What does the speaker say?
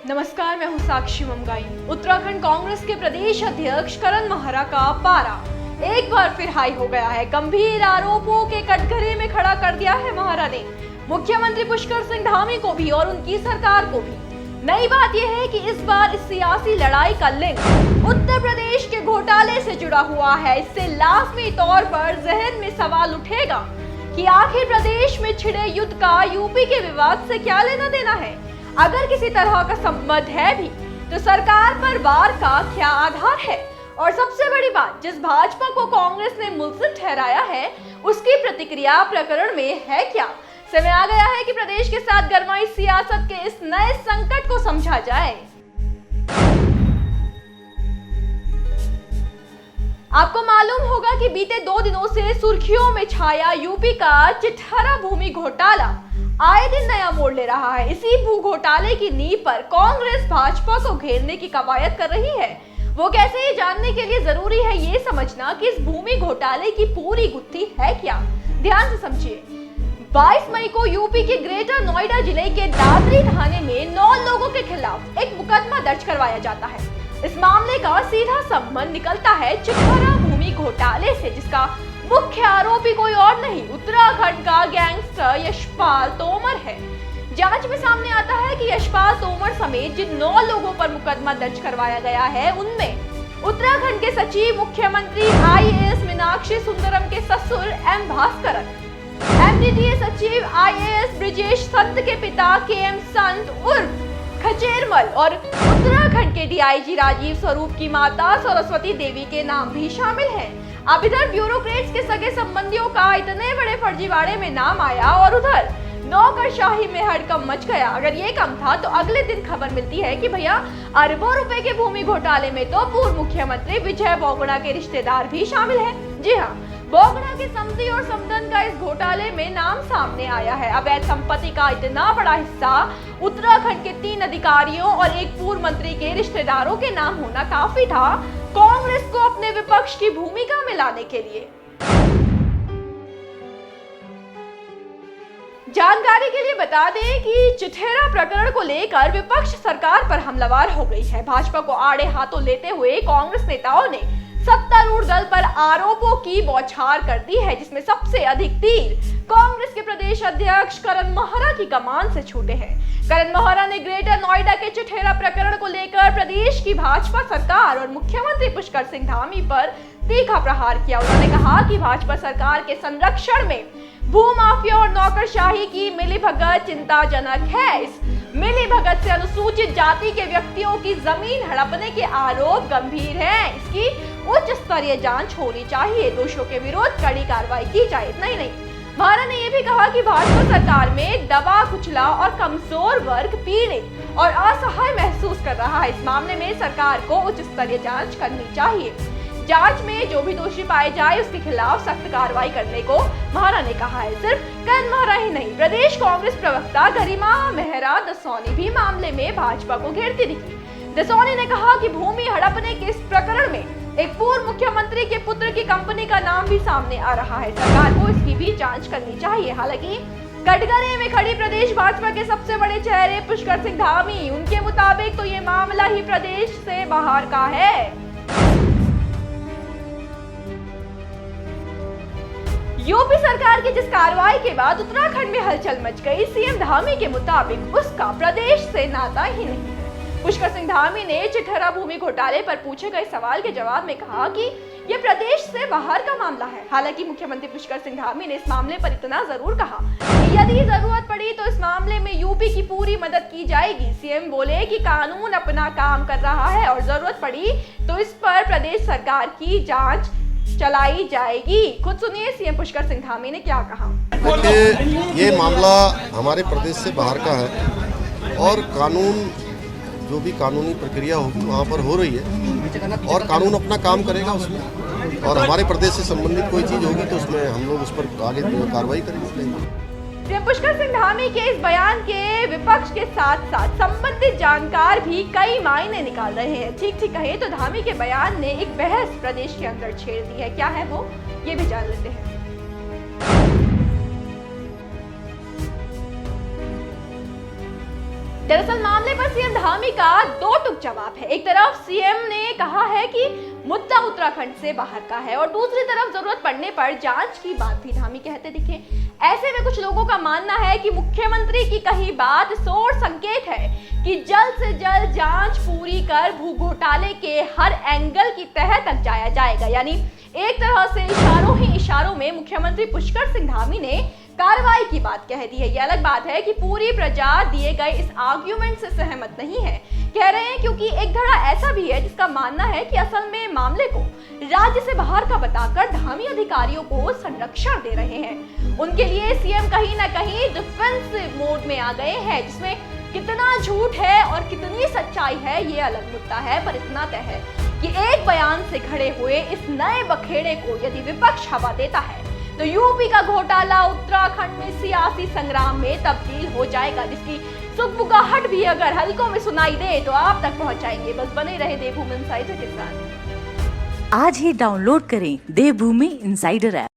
नमस्कार, मैं हूं साक्षी मंगाई। उत्तराखंड कांग्रेस के प्रदेश अध्यक्ष करण महरा का पारा एक बार फिर हाई हो गया है। गंभीर आरोपों के कटघरे में खड़ा कर दिया है महरा ने मुख्यमंत्री पुष्कर सिंह धामी को भी और उनकी सरकार को भी। नई बात यह है कि इस बार इस सियासी लड़ाई का लिंक उत्तर प्रदेश के घोटाले से जुड़ा हुआ है। इससे लाजमी तौर पर जहन में सवाल उठेगा कि आखिर प्रदेश में छिड़े युद्ध का यूपी के विवाद से क्या लेना देना है। अगर किसी तरह का संबंध है भी तो सरकार पर वार का क्या आधार है। और सबसे बड़ी बात, जिस भाजपा को कांग्रेस ने मुल्जिम ठहराया है उसकी प्रतिक्रिया प्रकरण में है क्या। समय आ गया है कि प्रदेश के साथ गरमाई सियासत के इस नए संकट को समझा जाए। आपको मालूम होगा कि बीते 2 दिनों से सुर्खियों में छाया यूपी का चिटहरा भूमि घोटाला आए दिन नया मोड़ ले रहा है। इसी भू घोटाले की नींव पर कांग्रेस भाजपा को घेरने की कवायद कर रही है। वो कैसे, ये जानने के लिए जरूरी है ये समझना कि इस भूमि घोटाले की पूरी गुत्थी है क्या। ध्यान से समझिए। 22 मई को यूपी के ग्रेटर नोएडा जिले के दादरी थाने में 9 लोगों के खिलाफ एक मुकदमा दर्ज करवाया जाता है। इस मामले का सीधा संबंध निकलता है चिटहरा भूमि घोटाले से, जिसका मुख्य आरोपी कोई और नहीं उत्तराखंड का गैंगस्टर यशपाल तोमर है। जांच में सामने आता है कि यशपाल तोमर समेत जिन 9 लोगों पर मुकदमा दर्ज करवाया गया है उनमें उत्तराखंड के सचिव मुख्यमंत्री IAS मीनाक्षी सुंदरम के ससुर M भास्करन, MDDA सचिव IAS ब्रिजेश संत के पिता KM संत उर्फ खचेरमल और उत्तराखंड के DIG राजीव स्वरूप की माता सरस्वती देवी के नाम भी शामिल हैं। अब इधर ब्यूरोक्रेट्स के सगे संबंधियों का इतने बड़े फर्जीवाड़े में नाम आया और उधर नौकरशाही में हड़कंप मच गया। अगर ये कम था तो अगले दिन खबर मिलती है कि भैया अरबों रुपए के भूमि घोटाले में तो पूर्व मुख्यमंत्री विजय बोगड़ा के रिश्तेदार भी शामिल हैं। जी हाँ, बोगड़ा के समधी और समधन का इस घोटाले में नाम सामने आया है। अवैध संपत्ति का इतना बड़ा हिस्सा उत्तराखंड के 3 अधिकारियों और एक पूर्व मंत्री के रिश्तेदारों के नाम होना काफी था कांग्रेस को अपने विपक्ष की भूमिका में लाने के लिए। जानकारी के लिए बता दें कि चिटहरा प्रकरण को लेकर विपक्ष सरकार पर हमलावर हो गई है। भाजपा को आड़े हाथों लेते हुए कांग्रेस नेताओं ने सत्तारूढ़ दल पर आरोपों की बौछार कर दी है, जिसमें सबसे अधिक तीर कांग्रेस के प्रदेश अध्यक्ष करण महरा की कमान से छूटे हैं। करण महरा ने ग्रेटर नोएडा के चिटहरा प्रकरण को लेकर प्रदेश की भाजपा सरकार और मुख्यमंत्री पुष्कर सिंह धामी पर तीखा प्रहार किया। उन्होंने कहा कि भाजपा सरकार के संरक्षण में भूमाफिया और नौकरशाही की मिलीभगत चिंताजनक है। इस मिलीभगत से अनुसूचित जाति के व्यक्तियों की जमीन हड़पने के आरोप गंभीर हैं। इसकी उच्च स्तरीय जांच होनी चाहिए, दोषियों के विरुद्ध कड़ी कार्रवाई की जाए। इतना ही नहीं, महरा ने यह भी कहा कि भाजपा सरकार में दबा कुचला और कमजोर वर्ग पीड़ित और असहाय महसूस कर रहा है। इस मामले में सरकार को उच्च स्तरीय जांच करनी चाहिए। जांच में जो भी दोषी पाए जाए उसके खिलाफ सख्त कार्रवाई करने को महरा ने कहा है। सिर्फ करण महरा ही नहीं, प्रदेश कांग्रेस प्रवक्ता गरिमा मेहरा दसौनी भी मामले में भाजपा को घेरती दिखी। दसौनी ने कहा कि भूमि हड़पने के इस प्रकरण में एक पूर्व मुख्यमंत्री के पुत्र की कंपनी का नाम भी सामने आ रहा है। सरकार को इसकी भी जांच करनी चाहिए। हालांकि कटघरे में खड़ी प्रदेश भाजपा के सबसे बड़े चेहरे पुष्कर सिंह धामी, उनके मुताबिक तो ये मामला ही प्रदेश से बाहर का है। यूपी सरकार की जिस कार्रवाई के बाद उत्तराखंड में हलचल मच गई, CM धामी के मुताबिक उसका प्रदेश से नाता ही नहीं है। पुष्कर सिंह धामी ने चिटहरा भूमि घोटाले पर पूछे गए सवाल के जवाब में कहा कि यह प्रदेश से बाहर का मामला है। हालांकि मुख्यमंत्री पुष्कर सिंह धामी ने इस मामले पर इतना जरूर कहा कि यदि जरूरत पड़ी तो इस मामले में यूपी की पूरी मदद की जाएगी। CM बोले कि कानून अपना काम कर रहा है और जरूरत पड़ी तो इस पर प्रदेश सरकार की जांच चलाई जाएगी। खुद सुनिए CM पुष्कर सिंह धामी ने क्या कहा। ये मामला हमारे प्रदेश से बाहर का है और कानून, जो भी कानूनी प्रक्रिया होगी वहाँ पर हो रही है और कानून अपना काम करेगा उसमें। और हमारे प्रदेश से संबंधित कोई चीज़ होगी तो उसमें हम लोग उस पर आगे कार्रवाई करेंगे। पुष्कर सिंह धामी के इस बयान के विपक्ष के साथ साथ संबंधित जानकार भी कई मायने निकाल रहे हैं। ठीक कहे तो धामी के बयान ने एक बहस प्रदेश के अंदर छेड़ दी है। क्या है वो, ये भी जान लेते हैं। दरअसल मामले पर सीएम धामी का दो टूक जवाब है। एक तरफ सीएम ने कहा है कि मुद्दा उत्तराखंड से बाहर का है और दूसरी तरफ जरूरत पड़ने पर जांच की बात भी धामी कहते दिखे। ऐसे में कुछ लोगों का मानना है कि मुख्यमंत्री की कही बात सोर संकेत है कि जल्द से जल्द जांच पूरी कर भू घोटाले के हर एंगल की तह तक जाया जाएगा। यानी एक तरह से इशारों ही इशारों में मुख्यमंत्री पुष्कर सिंह धामी ने कार्रवाई की बात कह दी है। ये अलग बात है कि पूरी प्रजा दिए गए इस आर्ग्यूमेंट से सहमत नहीं है, कह रहे हैं क्योंकि एक धड़ा ऐसा भी है जिसका मानना है कि असल में मामले को राज्य से बाहर का बताकर धामी अधिकारियों को संरक्षण दे रहे हैं। उनके लिए सीएम कहीं ना कहीं डिफेंस मोड में आ गए हैं, जिसमें कितना झूठ है और कितनी सच्चाई है ये अलग मुद्दा है, पर इतना तय है कि एक बयान से खड़े हुए इस नए बखेड़े को यदि विपक्ष हवा देता है तो यूपी का घोटाला उत्तराखंड में सियासी संग्राम में तब्दील हो जाएगा, जिसकी सुगबुगाहट भी अगर हल्कों में सुनाई दे तो आप तक पहुंचाएंगे। बस बने रहे देवभूमि इनसाइडर के साथ। आज ही डाउनलोड करें देवभूमि इनसाइडर ऐप।